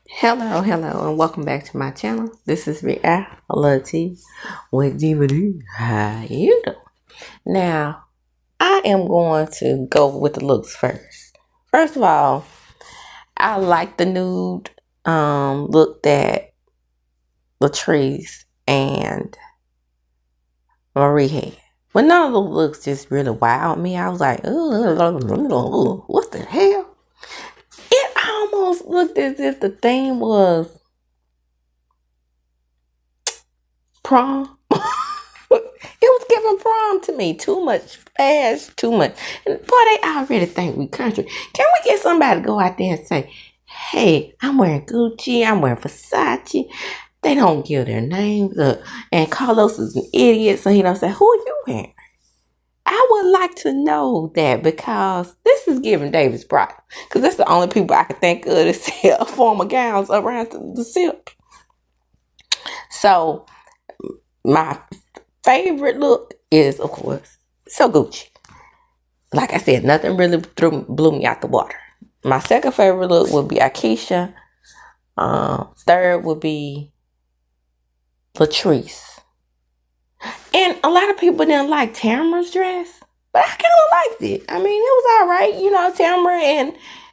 Hello, hello, and welcome back to my channel. This is Reality with DVD. How you doing? Now, I am going to go with the looks first. First of all, I like the nude look that Latrice and Marie had. But none of the looks just really wowed me. I was like, ooh, what the hell? It almost looked as if the theme was prom. It was giving prom to me. Too much fast, too much. And boy, they already think we country. Can we get somebody to go out there and say, hey, I'm wearing Gucci, I'm wearing Versace. They don't give their names up. And Carlos is an idiot, so he don't say, who are you wearing? I would like to know that because this is giving Davis Brown. Because that's the only people I can think of that sell formal gowns around the silk. So, my favorite look is, of course, so Gucci. Like I said, nothing really blew me out the water. My second favorite look would be Akeisha. Third would be Latrice. And a lot of people didn't like Tamara's dress, but I kind of liked it. I mean, it was all right. You know,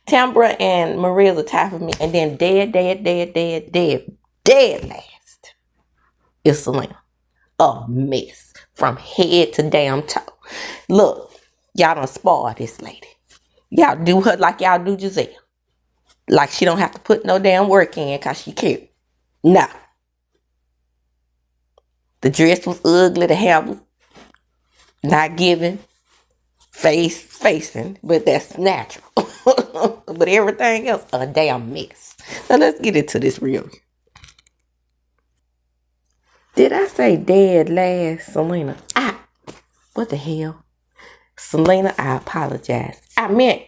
Tamara and Maria's the top of me. And then dead last is Selena. A mess from head to damn toe. Look, y'all done spoiled this lady. Y'all do her like y'all do Giselle. Like she don't have to put no damn work in because she cute. No. The dress was ugly. The hair was not giving. Facing. But that's natural. But everything else, a damn mess. Now let's get into this real. Did I say dead last, Selena? What the hell? Selena, I apologize. I meant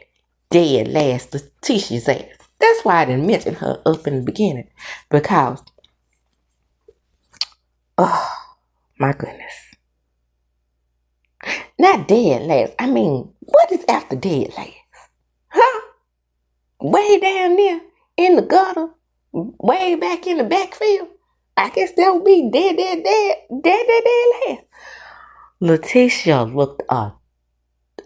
dead last Letitia's ass. That's why I didn't mention her up in the beginning. Because, oh, my goodness. Not dead last. I mean, what is after dead last? Huh? Way down there in the gutter? Way back in the backfield? I guess that would be dead last. Letitia looked a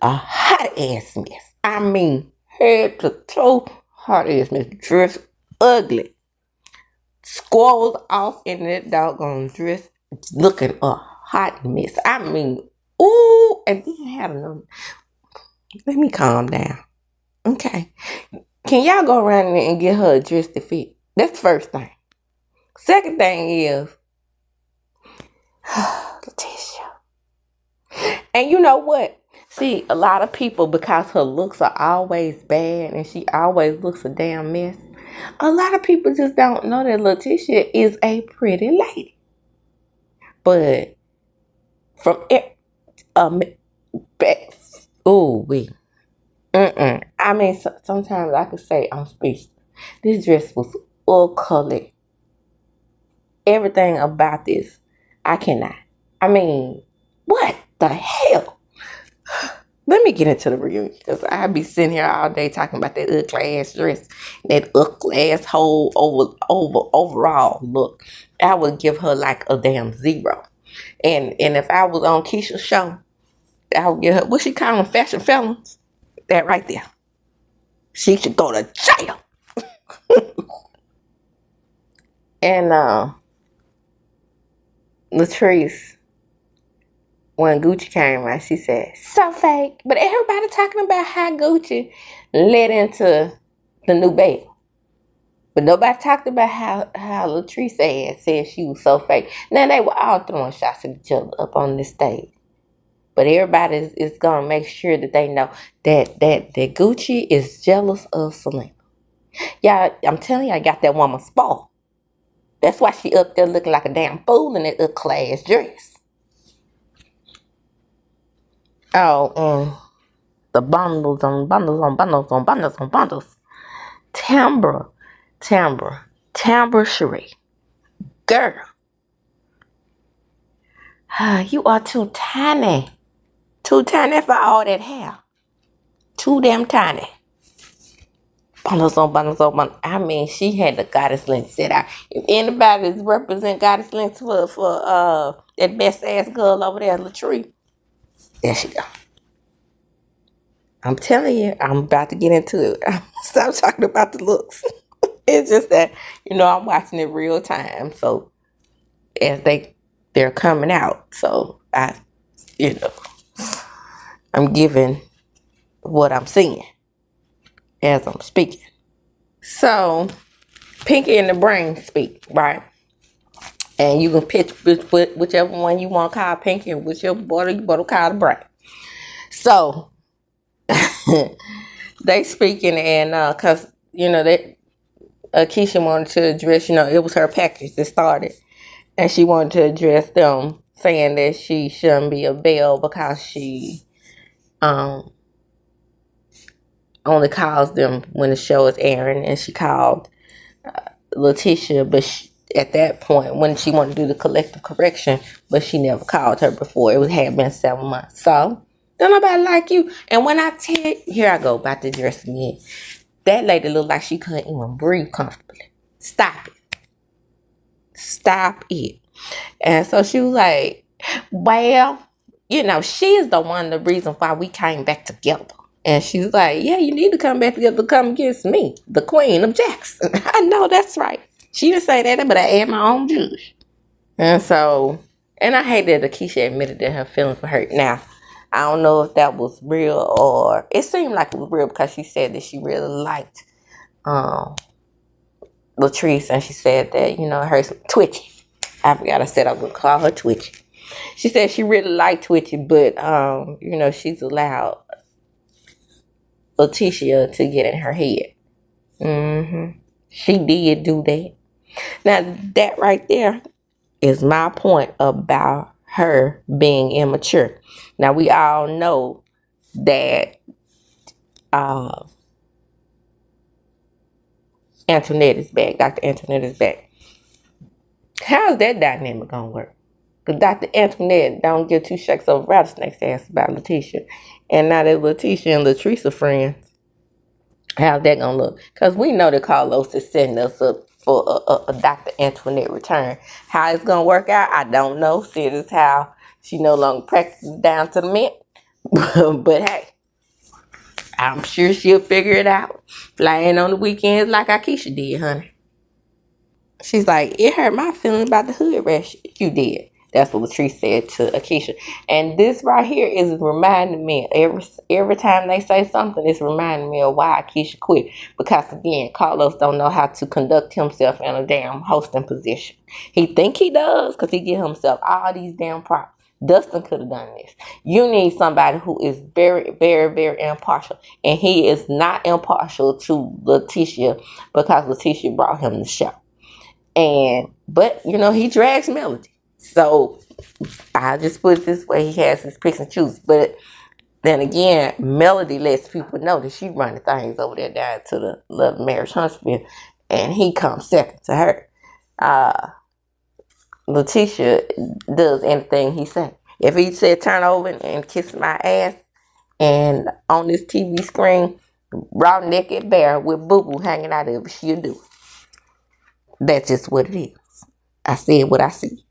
hot ass mess. I mean, head to toe, hot ass mess. Dress ugly. Squirrels off in that doggone dress, looking a hot mess. I mean, ooh, and then had another. Let me calm down. Okay. Can y'all go around there and get her a dress to fit? That's the first thing. Second thing is, Letitia. And you know what? See, a lot of people, because her looks are always bad and she always looks a damn mess, a lot of people just don't know that Letitia is a pretty lady. But from it, I mean, sometimes I could say I'm speechless. This dress was ugly. Everything about this, I cannot. I mean, what the hell? Let me get into the reunion because I'll be sitting here all day talking about that ugly ass dress, that ugly ass whole overall look. I would give her like a damn 0. And if I was on Keisha's show, I would give her, what she call them, fashion felons? That right there. She should go to jail. And Latrice, when Gucci came out, she said, so fake. But everybody talking about how Gucci led into the new Belle. But nobody talked about how Latrice said she was so fake. Now, they were all throwing shots at each other up on this stage. But everybody is going to make sure that they know that Gucci is jealous of Selena. Y'all, I'm telling you, I got that woman spoiled. That's why she up there looking like a damn fool in that class dress. Oh, and the bundles on bundles on bundles on bundles on bundles. Timbre Cherie. Girl. You are too tiny. Too tiny for all that hair. Too damn tiny. bundles on bundles on bundles. I mean, she had the goddess length set out. If anybody's represent goddess length for that best ass girl over there, Latree, there she go. I'm telling you, I'm about to get into it. Stop talking about the looks. It's just that, I'm watching it real time. So as they're coming out. So you know, I'm giving what I'm seeing as I'm speaking. So Pinky and the Brain speak, right? And you can pitch whichever one you want to call Pinky and whichever boy you want to call the Brain. So they speaking, and cause that Keisha wanted to address, it was her package that started, and she wanted to address them, saying that she shouldn't be a Belle because she only calls them when the show is airing, and she called Letitia, but at that point when she wanted to do the collective correction, but she never called her before. It had been 7 months. So don't nobody like you. And when I tell you, here I go about to dress again. That lady looked like she couldn't even breathe comfortably. Stop it. Stop it. And so she was like, well, she is the reason why we came back together. And she's like, yeah, you need to come back together to come against me, the Queen of Jackson. I know that's right. She didn't say that, but I am my own judge. And so, and I hate that Akeisha admitted that her feelings were hurt. Now, I don't know if that was real, or it seemed like it was real because she said that she really liked Latrice, and she said that, her Twitchy. I forgot I said I would call her Twitchy. She said she really liked Twitchy, but, she's allowed Letitia to get in her head. She did do that. Now, that right there is my point about her being immature. Now, we all know that Antoinette is back. Dr. Antoinette is back. How's that dynamic gonna work? Because Dr. Antoinette don't give two shakes over rattlesnake's ass about Letitia. And now that Letitia and Latrice are friends, how's that gonna look? Because we know that Carlos is setting us up for a Dr. Antoinette return. How it's gonna work out, I don't know. See, this is how she no longer practices down to the mint. But hey, I'm sure she'll figure it out. Flying on the weekends like Akeisha did, honey. She's like, it hurt my feelings about the hood rash you did. That's what Latrice said to Akeisha. And this right here is reminding me, every time they say something, it's reminding me of why Akeisha quit. Because again, Carlos don't know how to conduct himself in a damn hosting position. He think he does because he give himself all these damn props. Dustin could have done this. You need somebody who is very, very, very impartial. And he is not impartial to Letitia because Letitia brought him the show. But he drags Melody. So I'll just put it this way, he has his picks and chooses. But then again, Melody lets people know that she running things over there down to the Love Marriage Huntsville, and he comes second to her. Letitia does anything he said. If he said turn over and kiss my ass, and on this TV screen, raw naked bear with boo boo hanging out of it, she'll do it. That's just what it is. I said what I see.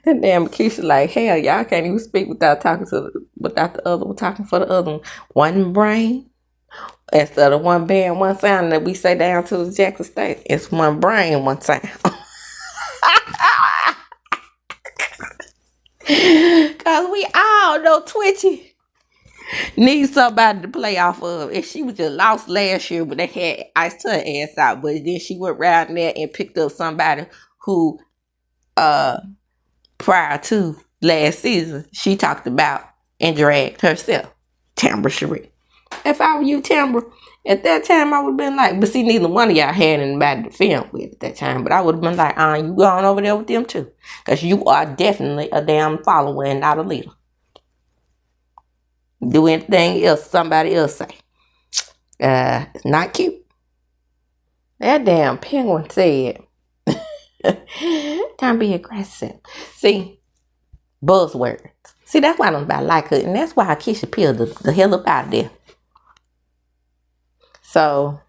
That damn Keisha like, hell, y'all can't even speak without the other one talking for the other one. One brain instead of one bear and one sound that we say down to the Jackson State. It's one brain, one sound. Cause we all know Twitchy needs somebody to play off of. And she was just lost last year, but they had iced her ass out. But then she went around there and picked up somebody who prior to last season, she talked about and dragged herself, Tambra Cherie. If I were you, Tambra, at that time I would have been like, but see, neither one of y'all had anybody to film with at that time, but I would have been like, you going over there with them too, because you are definitely a damn follower and not a leader. Do anything else somebody else say. It's not cute. That damn penguin said, don't be aggressive. See, buzzwords. See, that's why nobody like her, and that's why Akeisha peeled the hell up out of there. So,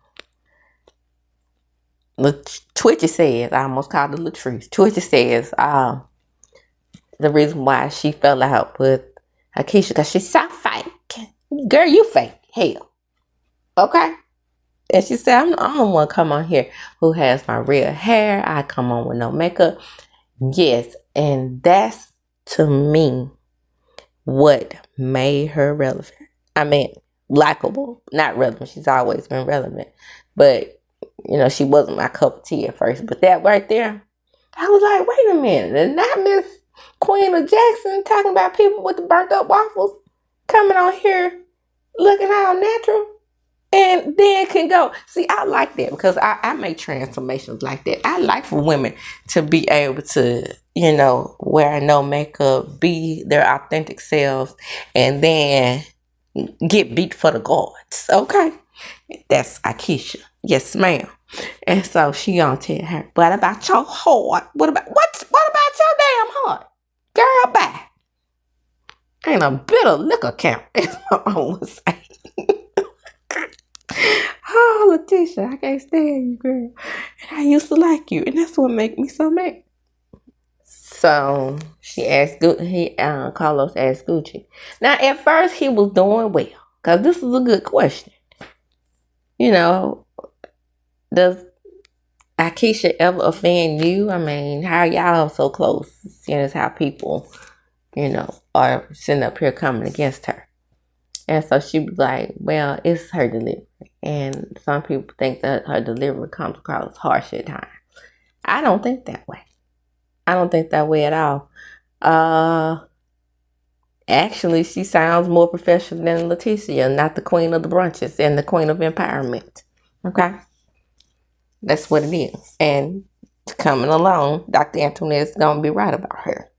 Twitchy says, I almost called her Latrice. Twitchy says, the reason why she fell out with Akeisha because she's so fake. Girl, you fake. Hell. Okay. And she said, I'm the only one come on here who has my real hair. I come on with no makeup. Yes. And that's, to me, what made her relevant. I mean, likable. Not relevant. She's always been relevant. But, she wasn't my cup of tea at first. But that right there, I was like, wait a minute. And not Miss Queen of Jackson talking about people with the burnt up waffles coming on here looking all natural. And then can go. See, I like that because I make transformations like that. I like for women to be able to, wear no makeup, be their authentic selves, and then get beat for the gods. Okay? That's Akeisha. Yes, ma'am. And so she gonna tell her, what about your heart? What about your damn heart? Girl, bye. Ain't a bit of liquor count. That's what I would say. Oh, Letitia, I can't stand you, girl. And I used to like you, and that's what make me so mad. So she asked, Carlos asked Gucci. Now, at first, he was doing well, because this is a good question. Does Akeisha ever offend you? I mean, how are y'all so close? Seeing as how people, are sitting up here coming against her. And so she was like, well, it's her delivery. And some people think that her delivery comes across harsh at times. I don't think that way. I don't think that way at all. Actually, she sounds more professional than Leticia, not the queen of the brunches and the queen of empowerment. Okay? That's what it is. And coming along, Dr. Antoinette's going to be right about her.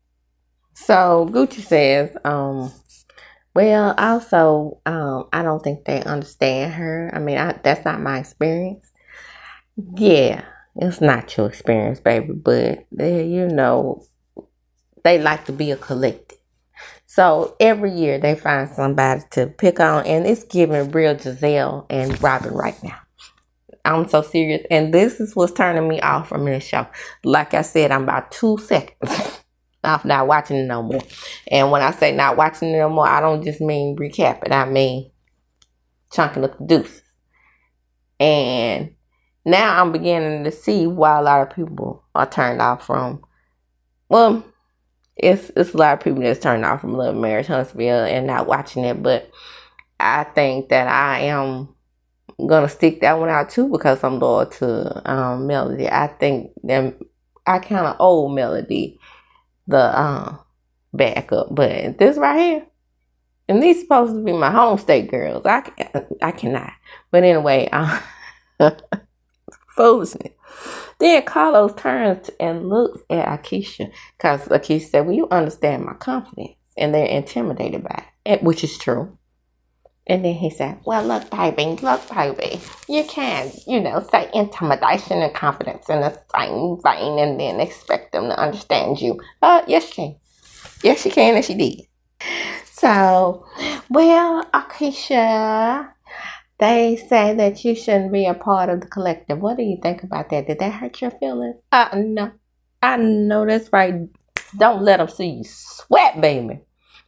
So Gucci says, well, also, I don't think they understand her. I mean, that's not my experience. Yeah, it's not your experience, baby. But, they like to be a collective. So every year they find somebody to pick on. And it's giving real Giselle and Robin right now. I'm so serious. And this is what's turning me off from this show. Like I said, I'm about 2 seconds off not watching it no more. And when I say not watching it no more, I don't just mean recap it. I mean chunking up the deuces. And now I'm beginning to see why a lot of people are turned off from, well, it's a lot of people that's turned off from Love Marriage Huntsville and not watching it. But I think that I am gonna stick that one out too because I'm loyal to Melody. I think that I kind of owe Melody the backup, but this right here, and these supposed to be my home state girls. I cannot. But anyway, foolishness. Then Carlos turns and looks at Akeisha because Akeisha said, well, you understand my confidence, and they're intimidated by it, which is true. And then he said, well, look, baby, you can't, say intimidation and confidence in the same vein and then expect them to understand you. Yes, she can. Yes, she can, and she did. So, well, Akeisha, they say that you shouldn't be a part of the collective. What do you think about that? Did that hurt your feelings? No. I know that's right. Don't let them see you sweat, baby.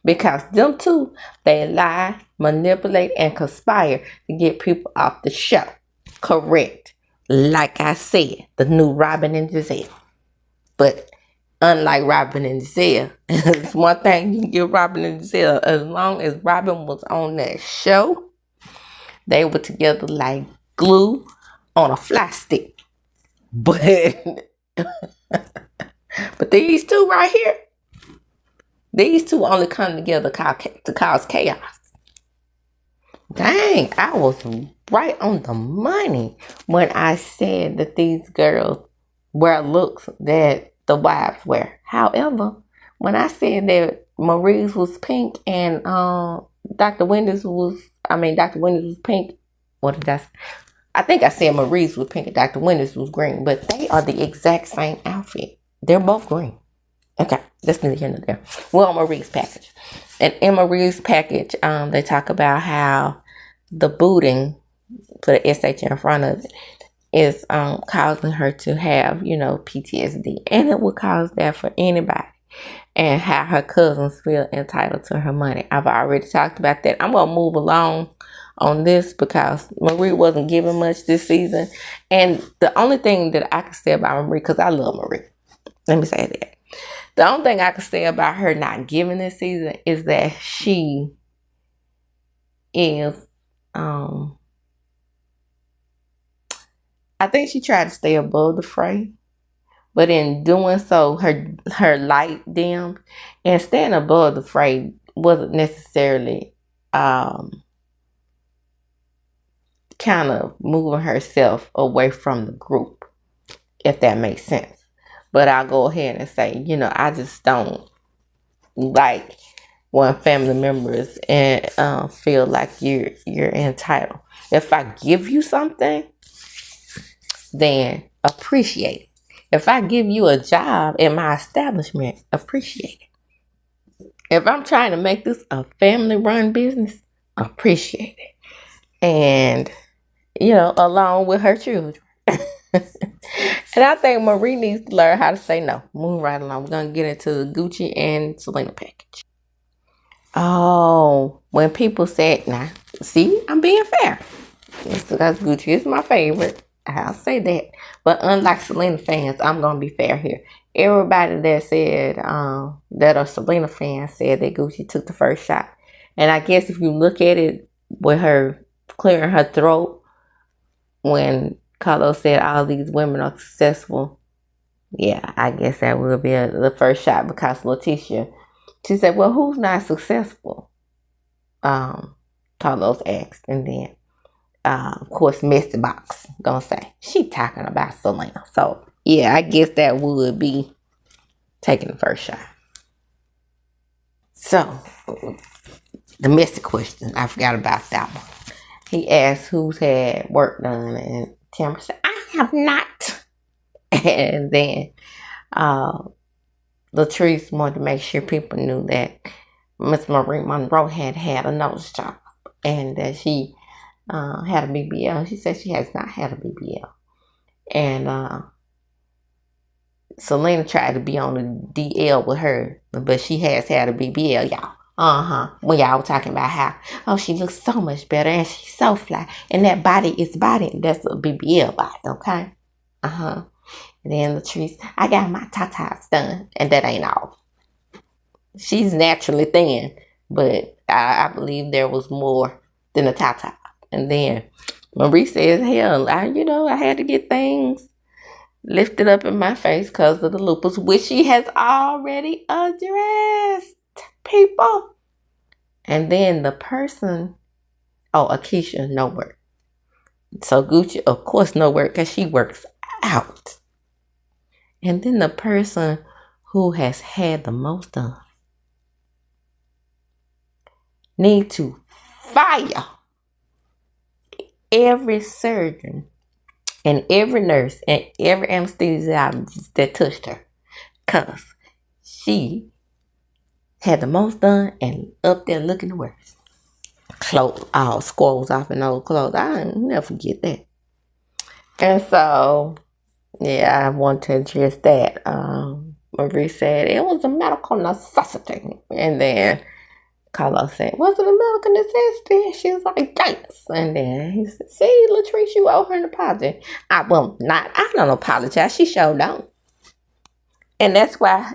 Because them two, they lie, manipulate, and conspire to get people off the show. Correct. Like I said, the new Robin and Giselle. But unlike Robin and Giselle, it's one thing you can give Robin and Giselle. As long as Robin was on that show, they were together like glue on a fly stick. But these two right here, these two only come together to cause chaos. Dang, I was right on the money when I said that these girls wear looks that the wives wear. However, when I said that Marie's was pink and Dr. Wendy's was pink, what did I say? I think I said Marie's was pink and Dr. Wendy's was green, but they are the exact same outfit. They're both green. Okay, that's neither here nor there. We're on Marie's package. And in Marie's package, they talk about how the booting, put an SH in front of it, is causing her to have, PTSD. And it would cause that for anybody. And how her cousins feel entitled to her money. I've already talked about that. I'm going to move along on this because Marie wasn't giving much this season. And the only thing that I can say about Marie, because I love Marie. Let me say that. The only thing I can say about her not giving this season is that she is, I think she tried to stay above the fray. But in doing so, her light dimmed, and staying above the fray wasn't necessarily kind of moving herself away from the group, if that makes sense. But I'll go ahead and say, I just don't like when family members and feel like you're entitled. If I give you something, then appreciate it. If I give you a job in my establishment, appreciate it. If I'm trying to make this a family-run business, appreciate it. And, along with her children. And I think Marie needs to learn how to say no. Move right along. We're going to get into the Gucci and Selena package. Oh, when people said, nah, see, I'm being fair. Because Gucci is my favorite. I'll say that. But unlike Selena fans, I'm going to be fair here. Everybody that said, that are Selena fans said that Gucci took the first shot. And I guess if you look at it with her clearing her throat when Carlos said all these women are successful, yeah, I guess that will be the first shot because Leticia, she said, well, who's not successful? Carlos asked. And then, of course, Messy Box gonna say, she talking about Selena. So, yeah, I guess that would be taking the first shot. So, the Messy question, I forgot about that one. He asked who's had work done, and Tamara said, I have not. And then Latrice wanted to make sure people knew that Miss Marie Monroe had a nose job and that she had a BBL. She said she has not had a BBL. And Selena tried to be on the DL with her, but she has had a BBL, y'all. When y'all were talking about how, she looks so much better and she's so fly. And that body is body. That's a BBL body, okay? And then Latrice, I got my tatas done. And that ain't all. She's naturally thin, but I believe there was more than a tata. And then Marie says, hell, I had to get things lifted up in my face because of the lupus, which she has already addressed, people. And then the person, Akeisha, no work. So Gucci, of course, no work because she works out. And then the person who has had the most done need to fire every surgeon and every nurse and every anesthesiologist that touched her, because she had the most done and up there looking the worst. Clothes, all squirrels off in old clothes. I'll never forget that. And so, yeah, I want to address that. Marie said it was a medical necessity. And then Carlos said, was it a medical necessity? She was like, yes. And then he said, see, Latrice, you owe her an apology. I don't apologize. She showed don't. And that's why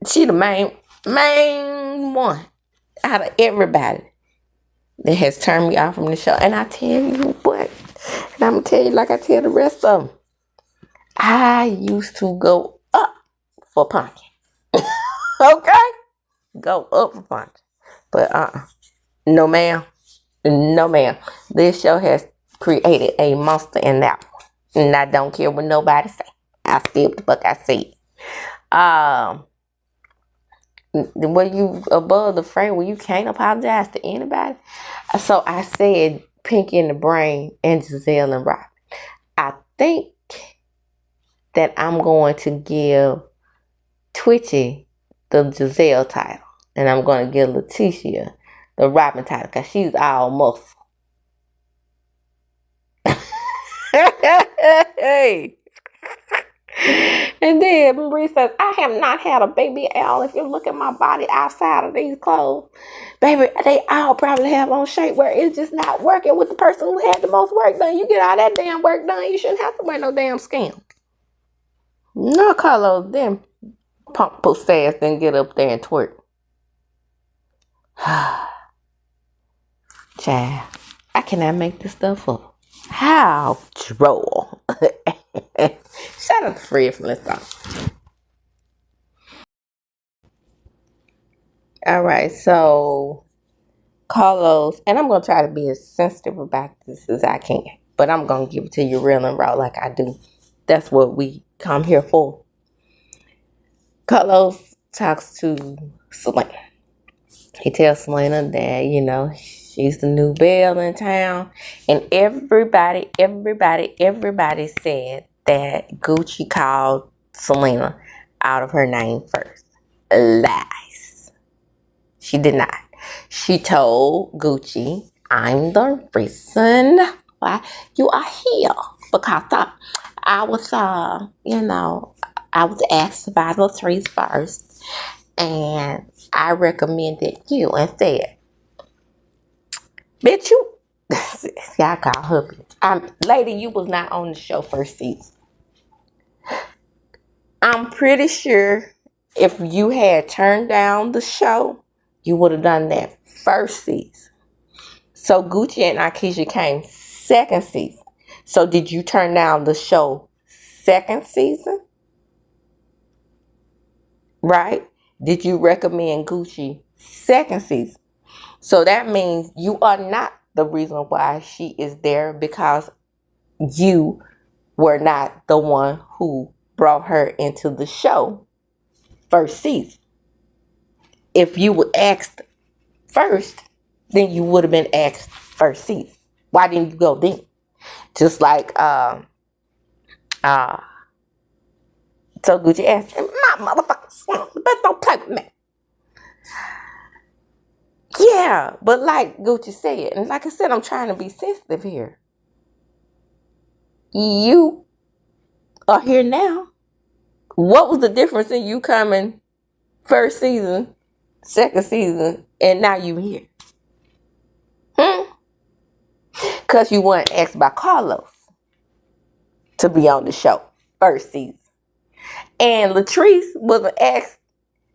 she the main one out of everybody that has turned me off from the show. And I tell you what, and I'm going to tell you like I tell the rest of them, I used to go up for punking. Okay? Go up for punking. But no ma'am. No ma'am. This show has created a monster in that one. And I don't care what nobody say. I still what the fuck I say. Were you above the fray where you can't apologize to anybody? So I said Pinky in the Brain and Giselle and Robin. I think that I'm going to give Twitchy the Giselle title. And I'm going to give Leticia the Robin title because she's all muscle. Hey. And then Marie says, I have not had a baby, Al. If you look at my body outside of these clothes, baby, they all probably have on shapewear. It's just not working with the person who had the most work done. You get all that damn work done, you shouldn't have to wear no damn skin. No, Carlos, then pump puss ass, then get up there and twerk. Child, I cannot make this stuff up. How droll. Shout out to Fred from Let's Talk. All right, so Carlos, and I'm going to try to be as sensitive about this as I can, but I'm going to give it to you real and raw like I do. That's what we come here for. Carlos talks to Selena. He tells Selena that, she's the new Belle in town. And everybody said that Gucci called Selena out of her name first. Lies. She did not. She told Gucci, I'm the reason why you are here. Because I was, I was asked by Latrice first. And I recommended you and said, bitch, you, see, I call her bitch. Lady, you was not on the show first season. I'm pretty sure if you had turned down the show, you would have done that first season. So Gucci and Akeisha came second season. So did you turn down the show second season? Right? Did you recommend Gucci second season? So that means you are not the reason why she is there, because you were not the one who brought her into the show first season. If you were asked first, then you would have been asked first season. Why didn't you go then? Just like so Gucci asked, my motherfucking son, but don't play with me. Yeah, but like Gucci said, and like I said, I'm trying to be sensitive here. You are here now. What was the difference in you coming first season, second season, and now you here? Because you weren't asked by Carlos to be on the show first season. And Latrice wasn't asked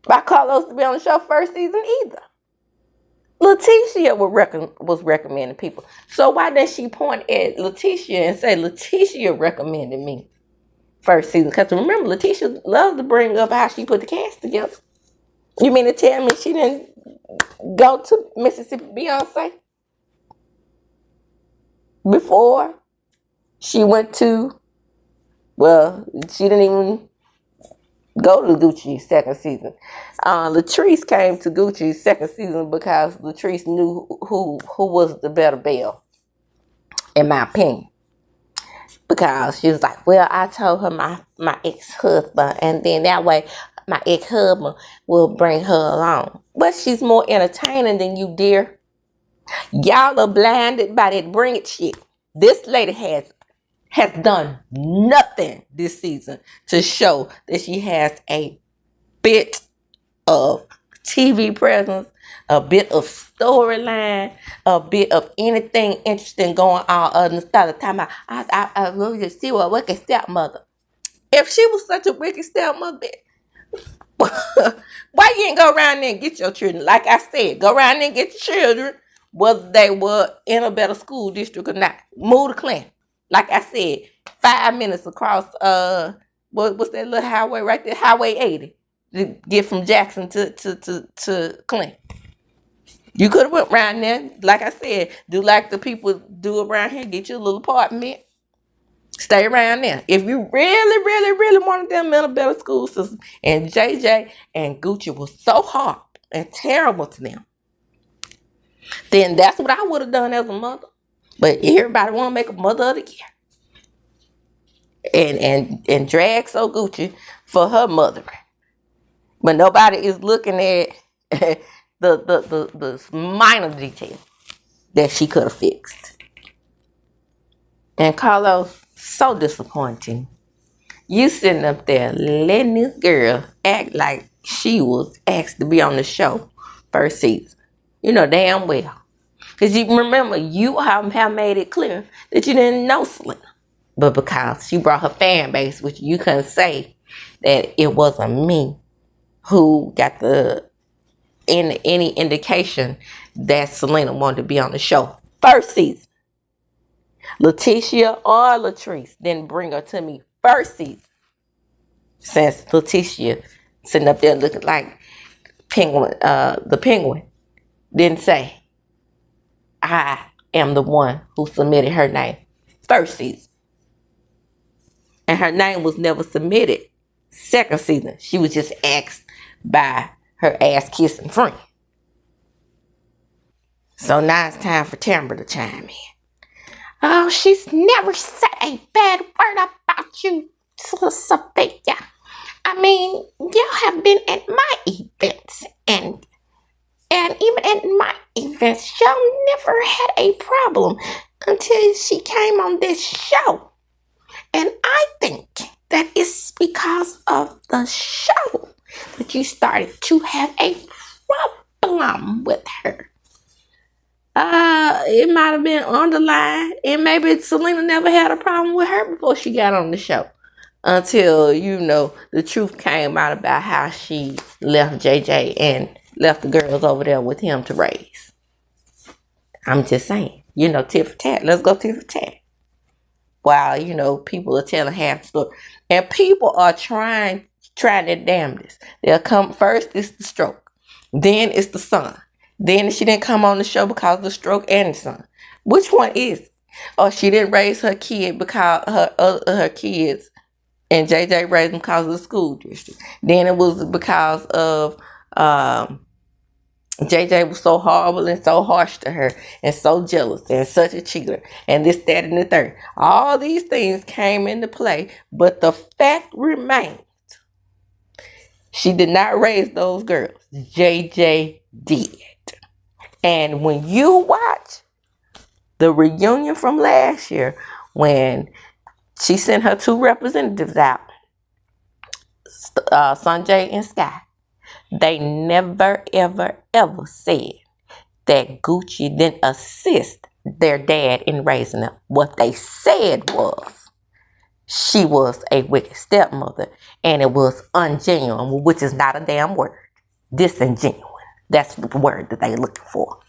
by Carlos to be on the show first season either. Leticia was recommending people. So why didn't she point at Leticia and say, Leticia recommended me first season? Because remember, Leticia loves to bring up how she put the cast together. You mean to tell me she didn't go to Mississippi Beyonce before she went to, she didn't even go to Gucci's second season. Latrice came to Gucci's second season because Latrice knew who was the better Belle, in my opinion. Because she was like, well, I told her my ex-husband, and then that way my ex-husband will bring her along. But she's more entertaining than you, dear. Y'all are blinded by that bring it shit. This lady has done nothing this season to show that she has a bit of TV presence, a bit of storyline, a bit of anything interesting going on other than the time I really just see what wicked stepmother. If she was such a wicked stepmother, why you ain't go around there and get your children? Like I said, go around there and get your children, whether they were in a better school district or not. Move to Clinton. Like I said, 5 minutes across what's that little highway right there? Highway 80. To get from Jackson to Clinton. You could have went around there, like I said, do like the people do around here, get you a little apartment, stay around there. If you really, really, really wanted them in a better school system, and JJ and Gucci was so hard and terrible to them, then that's what I would have done as a mother. But everybody want to make a mother of the year and drag so Gucci for her mothering. But nobody is looking at the minor detail that she could have fixed. And Carlos, So disappointing. You sitting up there letting this girl act like she was asked to be on the show first season. You know damn well. Because you remember, you have made it clear that you didn't know Selena. But because she brought her fan base, which you couldn't say that it wasn't me who got any indication that Selena wanted to be on the show first season. Letitia or Latrice didn't bring her to me first season. Since Letitia sitting up there looking like the penguin didn't say, I am the one who submitted her name first season. And her name was never submitted second season. She was just asked by her ass kissing friend. So now it's time for Tamara to chime in. Oh, she's never said a bad word about you, Sophia. I mean, y'all have been at my events, and even at my events, y'all never had a problem until she came on this show. And I think that it's because of the show that you started to have a problem with her. It might have been underlined, and maybe Selena never had a problem with her before she got on the show. Until, the truth came out about how she left JJ and left the girls over there with him to raise. I'm just saying, tit for tat. Let's go tit for tat. While, people are telling half the story. And people are trying their damnedest. They'll come first, it's the stroke. Then it's the son. Then she didn't come on the show because of the stroke and the son. Which one is it? Or she didn't raise her kid because her kids and JJ raised them because of the school district. Then it was because of JJ was so horrible and so harsh to her and so jealous and such a cheater and this, that, and the third. All these things came into play, but the fact remains, she did not raise those girls. JJ did. And when you watch the reunion from last year, when she sent her two representatives out, Sanjay and Sky, they never, ever, ever said that Gucci didn't assist their dad in raising them. What they said was she was a wicked stepmother and it was ungenuine, which is not a damn word. Disingenuine. That's the word that they're looking for.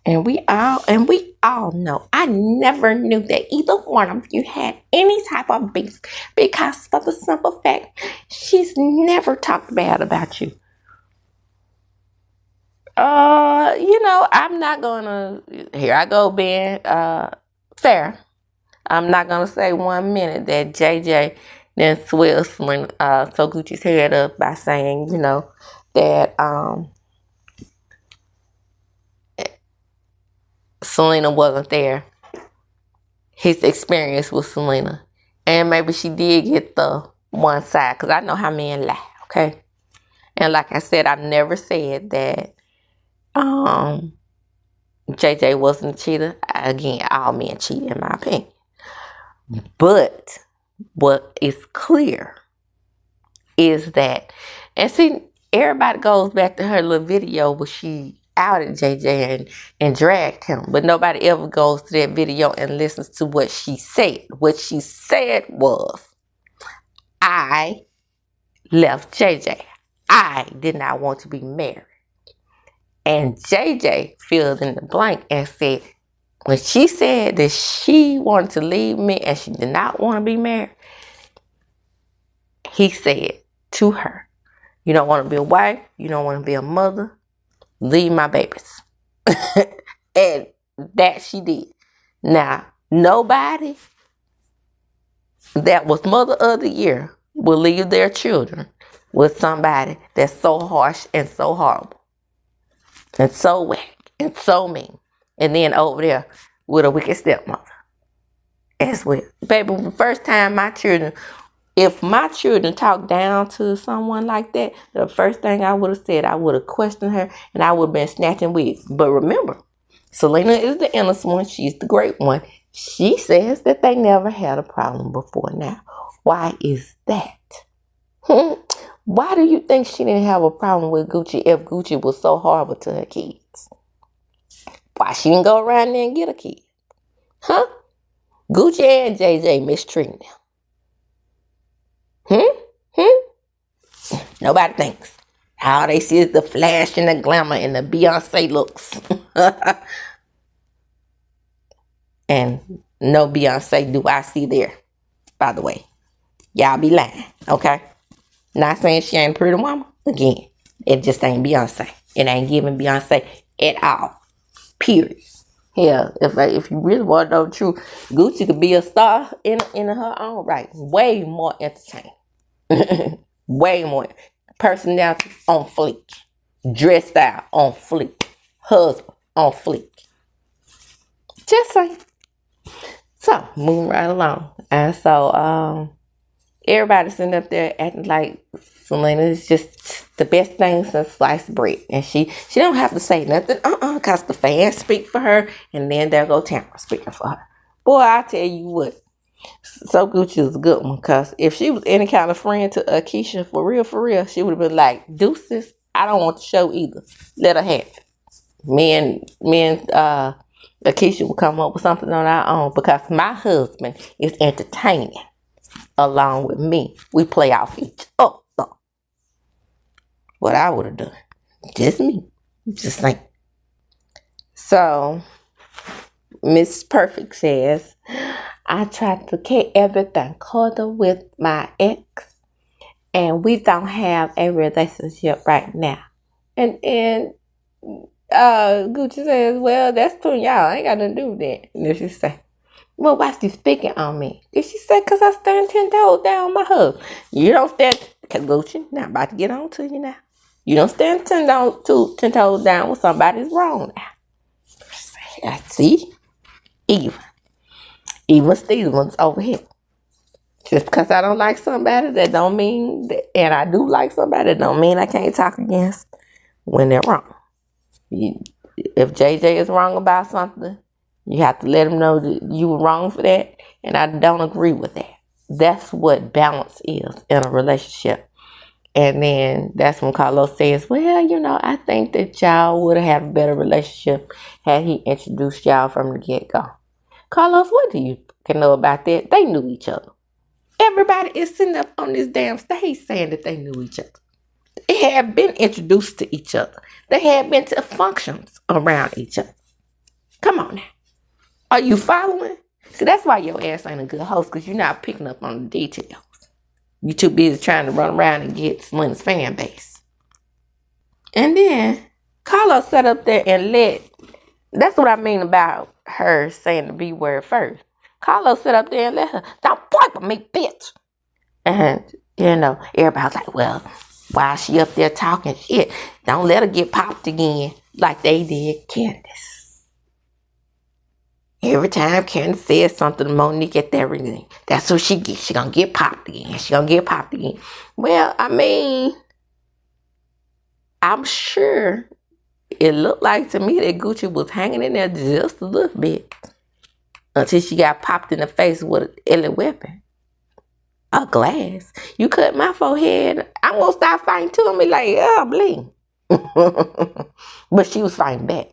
And we all know, I never knew that either one of you had any type of beef, because for the simple fact, she's never talked bad about you. I'm not gonna, here I go being fair. I'm not gonna say 1 minute that JJ then swells so Gucci's head up by saying, that Selena wasn't there. His experience with Selena. And maybe she did get the one side, because I know how men lie, okay? And like I said, I've never said that JJ wasn't a cheater. Again, all men cheat in my opinion. But what is clear is that, and see, everybody goes back to her little video where she outed JJ and dragged him, but nobody ever goes to that video and listens to what she said. What she said was, I left JJ. I did not want to be married. And JJ filled in the blank and said, when she said that she wanted to leave me and she did not want to be married, he said to her, you don't want to be a wife, you don't want to be a mother, leave my babies. And that she did. Now, nobody that was mother of the year will leave their children with somebody that's so harsh and so horrible and so whack and so mean, and then over there with a wicked stepmother as well. Baby, the first time if my children talk down to someone like that, the first thing I would have said, I would have questioned her and I would have been snatching wigs. But remember, Selena is the innocent one. She's the great one. She says that they never had a problem before now. Why is that? Why do you think she didn't have a problem with Gucci if Gucci was so horrible to her kids? Why she didn't go around there and get a kid? Huh? Gucci and JJ mistreating them. Nobody thinks. All they see is the flash and the glamour and the Beyonce looks. And no Beyonce do I see there, by the way. Y'all be lying, okay? Not saying she ain't a pretty woman. Again, it just ain't Beyonce. It ain't giving Beyonce at all. Period. Hell, if you really want to know the truth, Gucci could be a star in her own right. Way more entertaining. Way more. Personality on fleek. Dress style on fleek. Husband on fleek. Just saying. So, moving right along. And so, everybody's sitting up there acting like Selena is just the best thing since sliced bread. And she don't have to say nothing. Because the fans speak for her. And then there go Tamara speaking for her. Boy, I tell you what. So Gucci is a good one. Because if she was any kind of friend to Keisha, for real, she would have been like, deuces, I don't want the show either. Let her have it. Me and Keisha will come up with something on our own. Because my husband is entertaining. Along with me, we play off each other. What I would have done. Just me. Just like. So, Miss Perfect says, I tried to get everything cuddle with my ex, and we don't have a relationship right now. And Gucci says, well, that's between y'all. I ain't got nothing to do with that. And then she say, well, why she speaking on me? Did she say, because I stand 10 toes down my husband? You don't stand, because Gucci, now I'm about to get on to you now. You don't stand 10 toes down when somebody's wrong now. I see. Even Stevens over here. Just because I don't like somebody, that don't mean that, and I do like somebody, that don't mean I can't talk against when they're wrong. If JJ is wrong about something, you have to let him know that you were wrong for that, and I don't agree with that. That's what balance is in a relationship. And then that's when Carlos says, well, I think that y'all would have had a better relationship had he introduced y'all from the get-go. Carlos, what do you know about that? They knew each other. Everybody is sitting up on this damn stage saying that they knew each other. They had been introduced to each other. They had been to functions around each other. Come on now. Are you following? See, that's why your ass ain't a good host, because you're not picking up on the details. You're too busy trying to run around and get Selena's fan base. And then Carlos sat up there and that's what I mean about her saying the B word first. Carlos sat up there and let her, don't play with me, bitch. And, everybody's like, well, why is she up there talking shit? Don't let her get popped again like they did Candace. Every time Candace says something to Monique at that reading, that's what she gets. She gonna get popped again. Well, I mean, I'm sure it looked like to me that Gucci was hanging in there just a little bit until she got popped in the face with an illy weapon. A glass. You cut my forehead, I'm gonna start fighting too. I'm like, oh, bleed. But she was fighting back.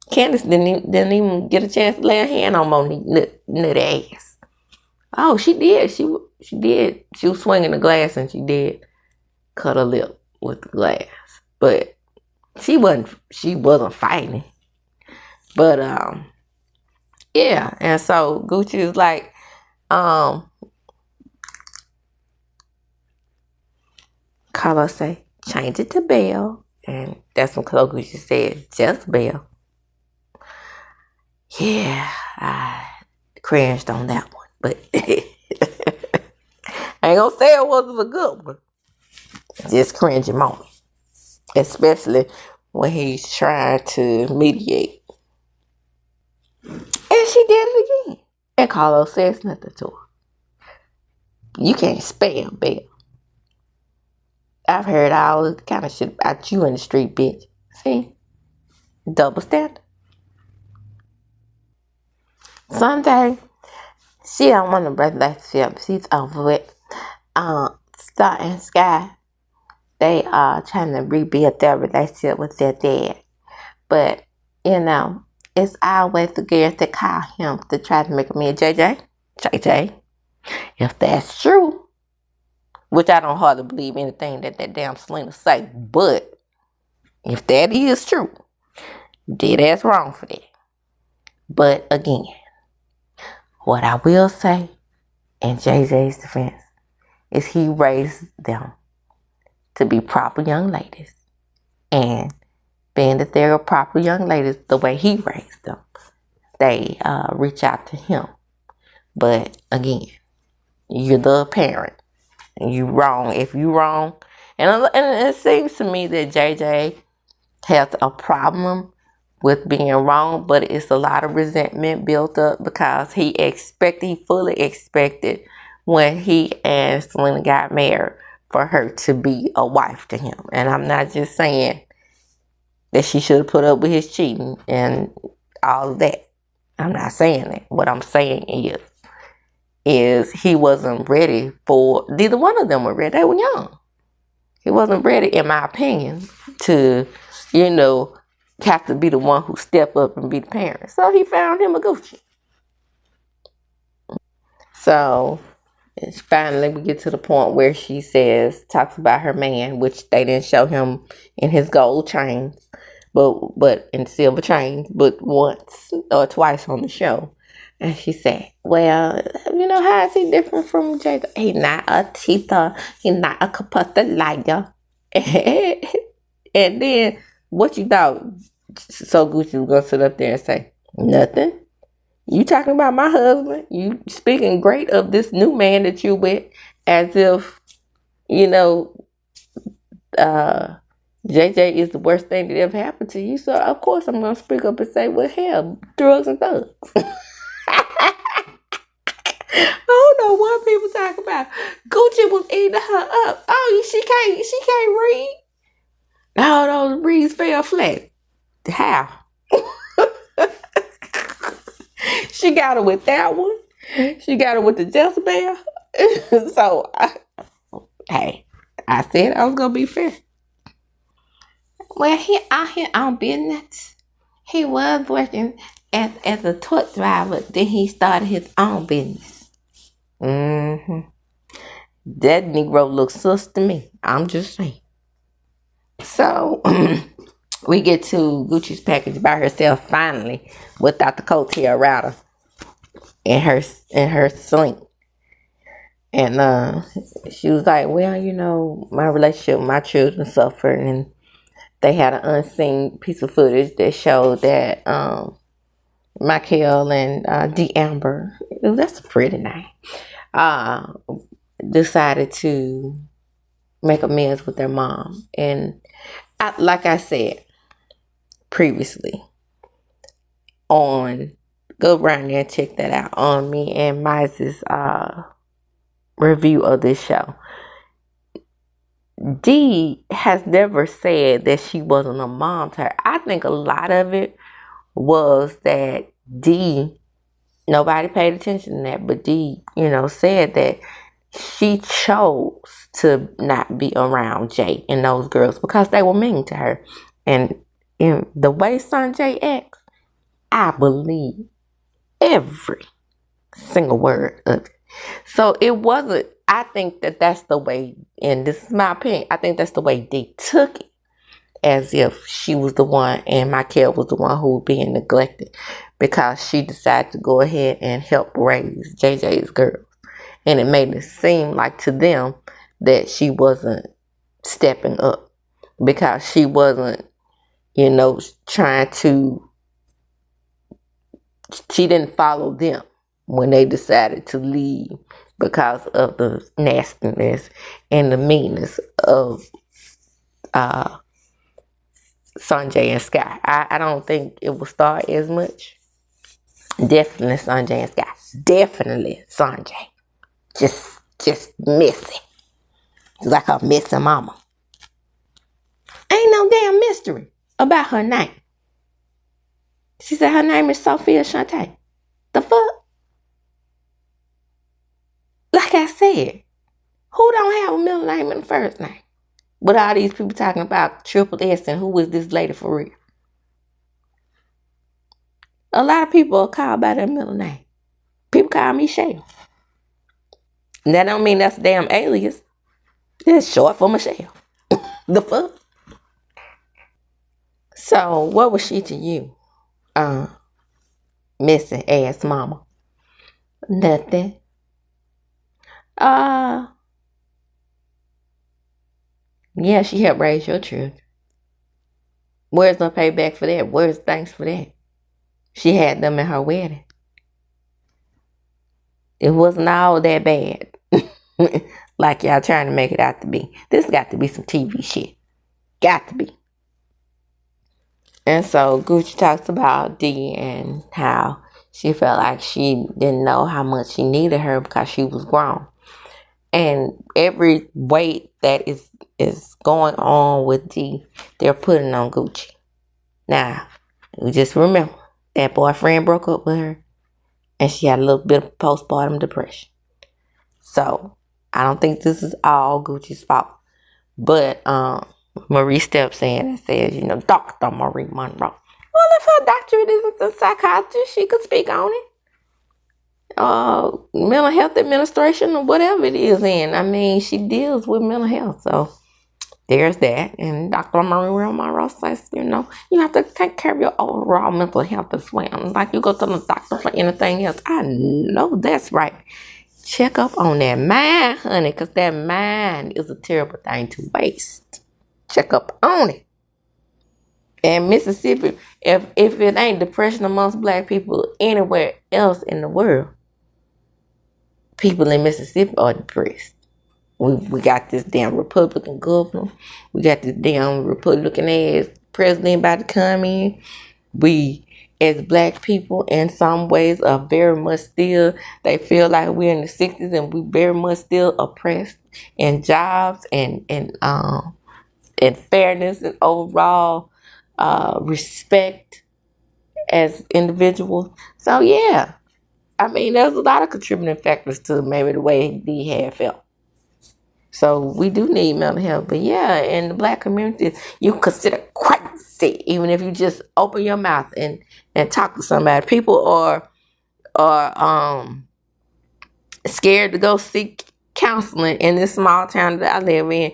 Candace didn't even get a chance to lay her hand on Monique's nutty ass. Oh, she did. She did. She was swinging the glass and she did cut her lip with the glass. But she wasn't fighting. But yeah. And so Gucci is like, Carlos say, change it to Belle. And that's when Gucci said, just Belle. Yeah, I cringed on that one. But I ain't gonna say it wasn't a good one. Just cringing moment. Especially when he's trying to mediate. And she did it again. And Carlos says nothing to her. You can't spell Belle. I've heard all this kind of shit about you in the street, bitch. See? Double standard. Sunday, she don't want a relationship. She's over it. Star and Sky, they are trying to rebuild their relationship with their dad. But, it's always the girls that call him to try to make a man. JJ, if that's true, which I don't hardly believe anything that damn Selena say, but if that is true, dead ass wrong for that. But again, what I will say in JJ's defense is he raised them to be proper young ladies. And being that they're proper young ladies, the way he raised them, they reach out to him. But again, you're the parent. And you wrong. If you wrong, and it seems to me that JJ has a problem with being wrong, but it's a lot of resentment built up because he fully expected when he and Selena got married for her to be a wife to him. And I'm not just saying that she should have put up with his cheating and all of that. I'm not saying that. What I'm saying is he wasn't ready for, neither one of them were ready. They were young. He wasn't ready, in my opinion, to, have to be the one who step up and be the parent. So he found him a Gucci. So finally we get to the point where she talks about her man, which they didn't show him in his gold chains, but in silver chains, but once or twice on the show. And she said, well, how is he different from Jada? He's not a cheater. He's not a complete liar. And then, what you thought So Gucci was going to sit up there and say, nothing? You talking about my husband? You speaking great of this new man that you with, as if, JJ is the worst thing that ever happened to you. So, of course, I'm going to speak up and say, well, hell, drugs and thugs. I don't know what people talk about. Gucci was eating her up. Oh, she can't read. All those reeds fell flat. How? She got her with that one. She got her with the Jezebel. So, I said I was gonna be fair. Well, he out here on business. He was working as a truck driver. Then he started his own business. That Negro looks sus to me. I'm just saying. So we get to Gucci's package by herself finally, without the coattail router in her sling. And she was like, well, my relationship with my children suffered, and they had an unseen piece of footage that showed that Michael and D'Amber, that's a pretty name, decided to make amends with their mom. And like I said previously, go around there and check that out on me and Mize's review of this show. Dee has never said that she wasn't a mom to her. I think a lot of it was that Dee, nobody paid attention to that, but Dee, said that she chose to not be around Jay and those girls because they were mean to her. And in the way Sanjay acts, I believe every single word of it. So it wasn't, I think that's the way, and this is my opinion, I think that's the way they took it, as if she was the one and Michael was the one who was being neglected because she decided to go ahead and help raise JJ's girls. And it made it seem like to them that she wasn't stepping up because she wasn't, she didn't follow them when they decided to leave because of the nastiness and the meanness of Sanjay and Sky. I don't think it will start as much. Definitely Sanjay and Sky. Definitely Sanjay. Just messy. Like a messy mama. Ain't no damn mystery about her name. She said her name is Sophia Shante. The fuck? Like I said, who don't have a middle name and a first name? But all these people talking about triple S and who is this lady for real? A lot of people are called by their middle name. People call me Shell. And that don't mean that's a damn alias. It's short for Michelle. The fuck? So what was she to you? Missing ass mama. Nothing. Yeah, she helped raise your children. Where's the payback for that? Where's thanks for that? She had them in her wedding. It wasn't all that bad. Like y'all trying to make it out to be. This got to be some TV shit. Got to be. And so Gucci talks about Dee and how she felt like she didn't know how much she needed her because she was grown. And every weight that is going on with Dee, they're putting on Gucci. Now, just remember, that boyfriend broke up with her and she had a little bit of postpartum depression. So, I don't think this is all Gucci's fault. But Marie steps in and says, Dr. Marie Monroe. Well, if her doctorate isn't a psychiatrist, she could speak on it. Mental health administration or whatever it is in. I mean, she deals with mental health. So, there's that. And Dr. Marie Monroe says, you have to take care of your overall mental health as well. Like you go to the doctor for anything else. I know that's right. Check up on that mind, honey, because that mind is a terrible thing to waste. Check up on it. And Mississippi, if it ain't depression amongst black people anywhere else in the world, people in Mississippi are depressed. We got this damn Republican governor. We got this damn Republican ass president about to come in. We, as black people, in some ways are very much still, they feel like we're in the 60s and we very much still oppressed in jobs and fairness and overall respect as individuals. So yeah, I mean, there's a lot of contributing factors to maybe the way Dee had felt. So we do need mental health. But yeah, in the black community, you consider crazy even if you just open your mouth and talk to somebody. People are scared to go seek counseling in this small town that I live in.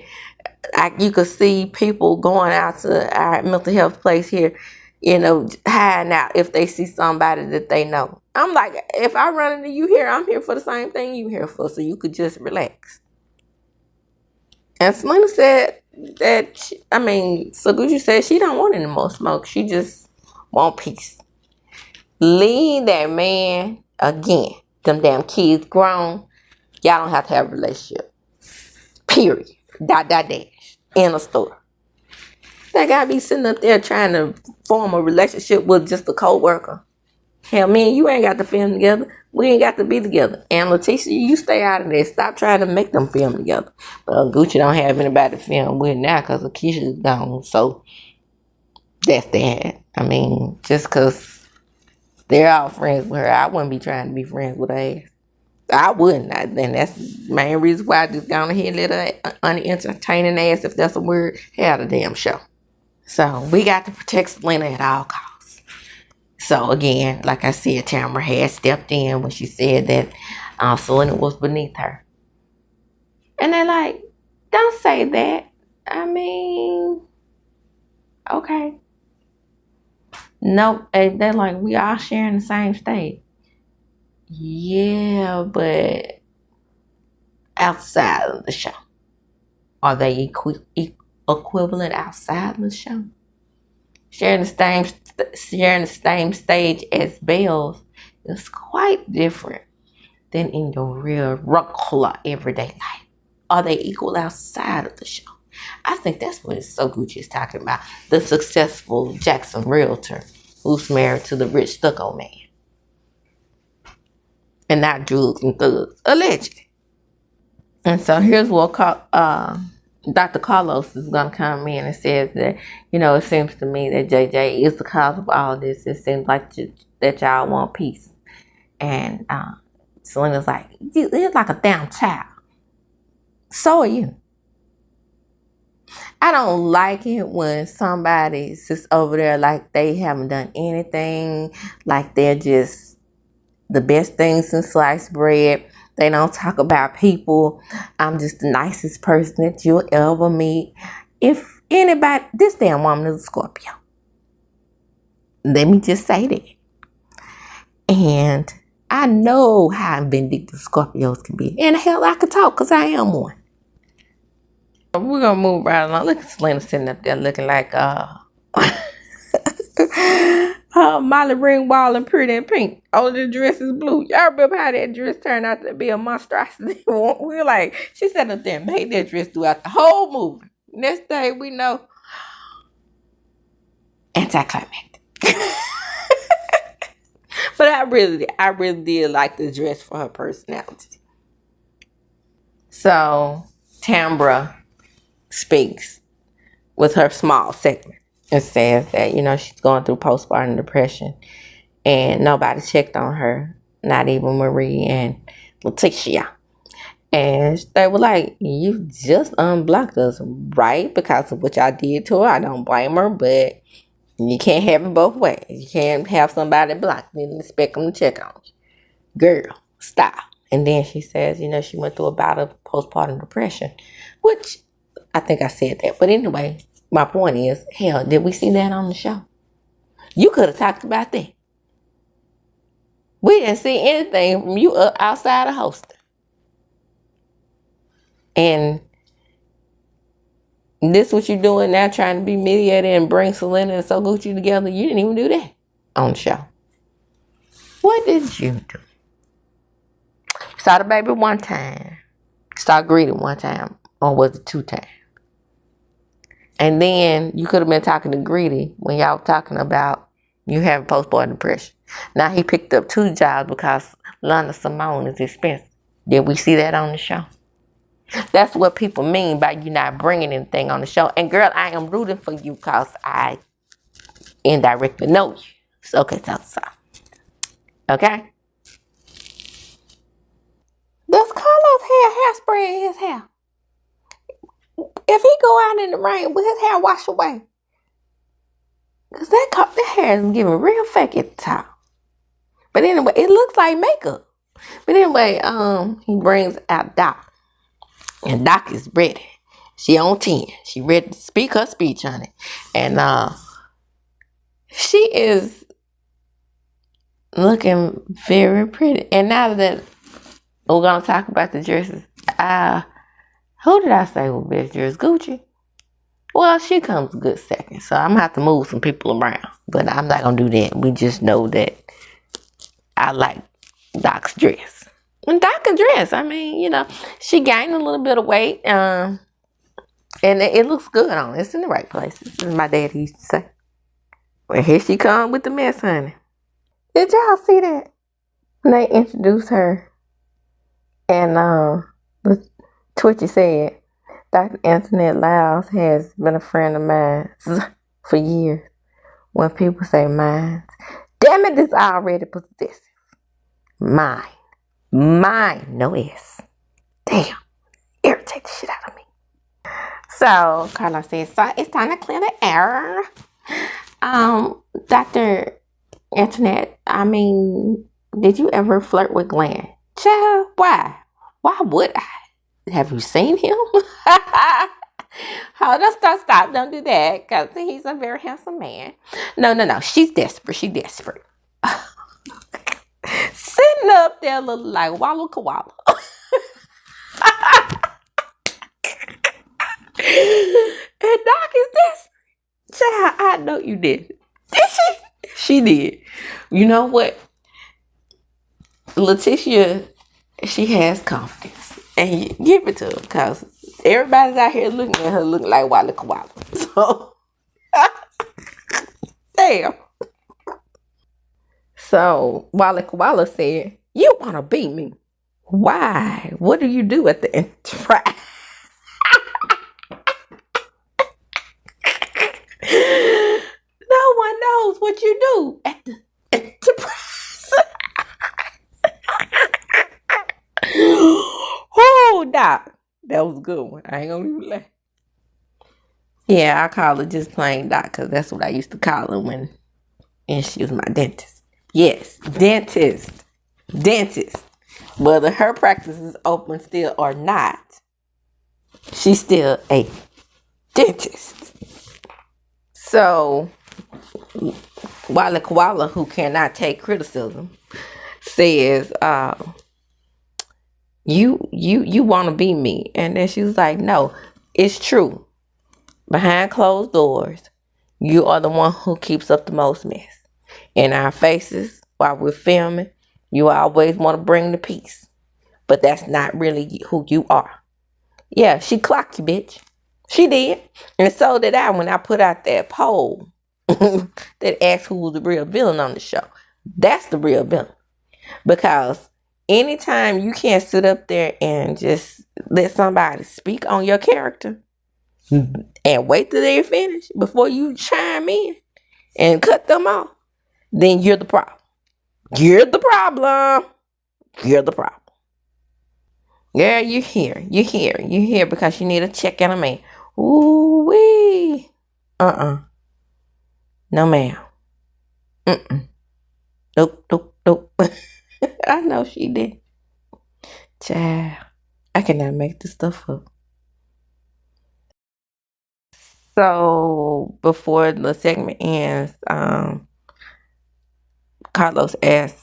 You could see people going out to our mental health place here, hiding out if they see somebody that they know. I'm like, if I run into you here, I'm here for the same thing you here for, so you could just relax. And Selena said that, so Gucci said she don't want any more smoke. She just want peace. Leave that man again. Them damn kids grown. Y'all don't have to have a relationship. Period. ... In a store. That guy be sitting up there trying to form a relationship with just a co-worker. Hell, man, you ain't got to film together. We ain't got to be together. And Leticia, you stay out of there. Stop trying to make them film together. But Gucci don't have anybody to film with now because Keisha's gone. So that's that. I mean, just because they're all friends with her, I wouldn't be trying to be friends with her ass. I wouldn't. And that's the main reason why I just gone ahead and let her unentertaining ass, if that's a word, have a damn show. So we got to protect Selena at all costs. So again, like I said, Tamara had stepped in when she said that Selena was beneath her. And they're like, don't say that. I mean, okay. Nope. And they're like, we all sharing the same stage. Yeah, but outside of the show. Are they equivalent outside of the show? Sharing the same stage as Belle's is quite different than in your real regular everyday life. Are they equal outside of the show? I think that's what So Gucci is talking about. The successful Jackson realtor who's married to the rich stucco man. And not drugs and thugs, allegedly. And so here's what Dr. Carlos is going to come in and says that, it seems to me that JJ is the cause of all this. It seems like that y'all want peace. And Selena's like, you're like a damn child. So are you. I don't like it when somebody's just over there like they haven't done anything, like they're just the best thing since sliced bread. They don't talk about people. I'm just the nicest person that you'll ever meet. If anybody, this damn woman is a Scorpio. Let me just say that. And I know how vindictive Scorpios can be. And hell, I could talk because I am one. We're going to move right along. Look at Selena sitting up there looking like Molly Ringwald and Pretty in Pink. Oh, the dress is blue. Y'all remember how that dress turned out to be a monstrosity? We were like, she sat up there and made that dress throughout the whole movie. Next day, we know, anticlimactic. But I really did like the dress for her personality. So, Tambra speaks with her small segment. It says that, she's going through postpartum depression and nobody checked on her, not even Marie and Leticia. And they were like, you just unblocked us, right? Because of what y'all did to her. I don't blame her, but you can't have it both ways. You can't have somebody blocked and expect them to check on you. Girl, stop. And then she says, she went through a bout of postpartum depression, which I think I said that. But anyway, my point is, hell, did we see that on the show? You could have talked about that. We didn't see anything from you outside of hosting. And this what you're doing now, trying to be mediator and bring Selena and So Gucci together. You didn't even do that on the show. What did you do? Saw the baby one time. Saw Greedy one time. Or was it 2 times? And then you could have been talking to Greedy when y'all were talking about you having postpartum depression. Now he picked up 2 jobs because Lana Simone is expensive. Did we see that on the show? That's what people mean by you not bringing anything on the show. And girl, I am rooting for you because I indirectly know you. So, okay, so. Okay? Does Carlos have hairspray in his hair? If he go out in the rain, will his hair wash away? Because that hair is getting real fake at the top. But anyway, it looks like makeup. But anyway, he brings out Doc. And Doc is ready. She on 10. She ready to speak her speech, honey. And she is looking very pretty. And now that we're going to talk about the dresses, who did I say was best dressed? Gucci? Well, she comes a good second. So I'm going to have to move some people around. But I'm not going to do that. We just know that I like Doc's dress. And Doc can dress. I mean, she gained a little bit of weight. And it looks good on her. It's in the right places. As my daddy used to say. Well, here she come with the mess, honey. Did y'all see that? When they introduced her. And Twitchy said, Dr. Antoinette Lyles has been a friend of mine for years. When people say mine, damn it, it's already possessive. Mine, no S. Damn, irritate the shit out of me. So Carlos says, so it's time to clear the air. Dr. Antoinette, I mean, did you ever flirt with Glenn? Child, why? Why would I? Have you seen him? Hold on, stop. Don't do that. Because he's a very handsome man. No. She's desperate. Sitting up there looking like Walla Koala. And Doc is desperate. Child, I know you did. Did she? She did. You know what? Leticia, she has confidence. And you give it to her because everybody's out here looking at her looking like Walla Koala. So, damn. So, Walla Koala said, you want to beat me. Why? What do you do at the Enterprise? No one knows what you do at the Enterprise. Doc. That was a good one. I ain't gonna even lie. Yeah, I call her just plain Doc because that's what I used to call her and she was my dentist. Yes, dentist. Dentist. Whether her practice is open still or not, she's still a dentist. So, Walla Koala, who cannot take criticism, says, you want to be me. And then she was like, no, it's true. Behind closed doors, you are the one who keeps up the most mess. In our faces, while we're filming, you always want to bring the peace. But that's not really who you are. Yeah, she clocked you, bitch. She did. And so did I when I put out that poll that asked who was the real villain on the show. That's the real villain. Because anytime you can't sit up there and just let somebody speak on your character and wait till they finish before you chime in and cut them off, then you're the problem. You're the problem. You're the problem. Yeah, you're here. You're here. You're here because you need a check and a man. Ooh wee. No ma'am. Nope. I know she did. Child, I cannot make this stuff up. So before the segment ends, Carlos asked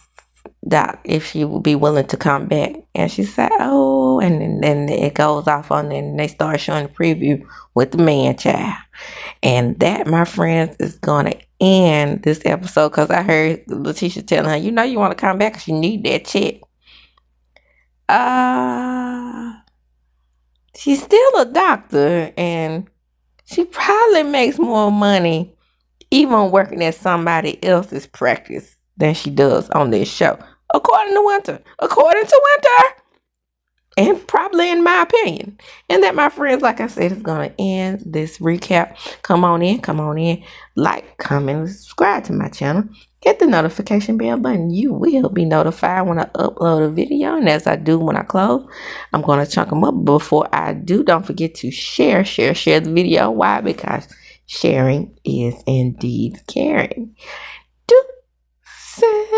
Doc if she would be willing to come back, and she said, "Oh," and then it goes off on, and they start showing the preview with the man child, and that, my friends, is gonna end this episode because I heard Letitia telling her, you want to come back because you need that check. She's still a doctor, and she probably makes more money even working at somebody else's practice than she does on this show. According to Winter. And probably in my opinion. And that, my friends, like I said, is going to end this recap. Come on in. Like, comment, and subscribe to my channel. Hit the notification bell button. You will be notified when I upload a video. And as I do when I close, I'm going to chunk them up. Before I do, don't forget to share the video. Why? Because sharing is indeed caring. Deuces.